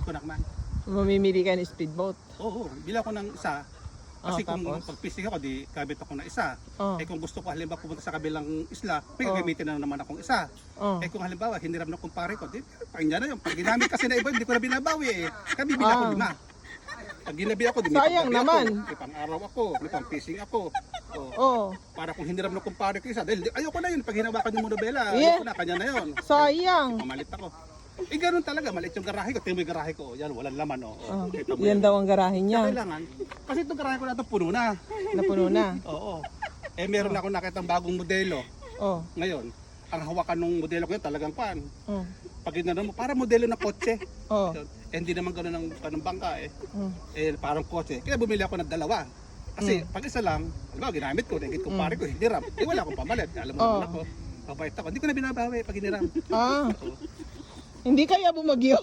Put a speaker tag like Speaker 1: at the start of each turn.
Speaker 1: ko na naman.
Speaker 2: Mamimili ka ng speedboat.
Speaker 1: Oo, bila ko ng isa. Kasi kung
Speaker 2: tapos?
Speaker 1: pag-fishing ako, di kabit ako ng isa.
Speaker 2: Oh.
Speaker 1: Eh kung gusto ko halimbawa pumunta sa kabilang isla, may
Speaker 2: Oh.
Speaker 1: gagamitin na naman akong isa.
Speaker 2: Oh.
Speaker 1: Eh kung halimbawa, hiniram na kumpare ko, di, pakinggan na yun. Pag ginamit kasi na iba, hindi ko na binabawi eh. Kabibila ko 5. Pag ginabi ako, di may
Speaker 2: Sayang
Speaker 1: panggabi
Speaker 2: naman.
Speaker 1: ako, may pang-araw ako, may pang-fishing ako. Oh.
Speaker 2: Oh.
Speaker 1: Para kung hiniram na kumpare ko isa, dahil ayoko na yun, pag hinawakan yung monobela,
Speaker 2: Yeah.
Speaker 1: ayoko na, kanya na yun.
Speaker 2: Sayang.
Speaker 1: Mamalit ako. Eh ganun talaga, maliit yung garahe ko, tingnan mo yung garahe ko, yan, walang laman oh.
Speaker 2: Oh.
Speaker 1: Kita mo
Speaker 2: Yan daw ang garahe niya.
Speaker 1: kailangan, kasi itong garahe ko na ito, puno na.
Speaker 2: Napuno na.
Speaker 1: Oo. Eh meron ako nakita bagong modelo.
Speaker 2: Oh.
Speaker 1: Ngayon, ang hawakan ng modelo ko yun talagang pan.
Speaker 2: Oh.
Speaker 1: Pag ginano mo, para modelo na kotse.
Speaker 2: Oh.
Speaker 1: Eh, hindi naman gano'n ng bangka eh.
Speaker 2: Oh.
Speaker 1: Eh, parang kotse. Kaya bumili ako ng 2. Kasi pag isa lang, alam ginamit ko, nagigit ko pare ko, hiniram. Eh, wala akong pamalit. Alam mo naman ako. Mabait ako. Hindi ko na binabawi pag hiniram.
Speaker 2: Ah. Hindi kaya bumagyo.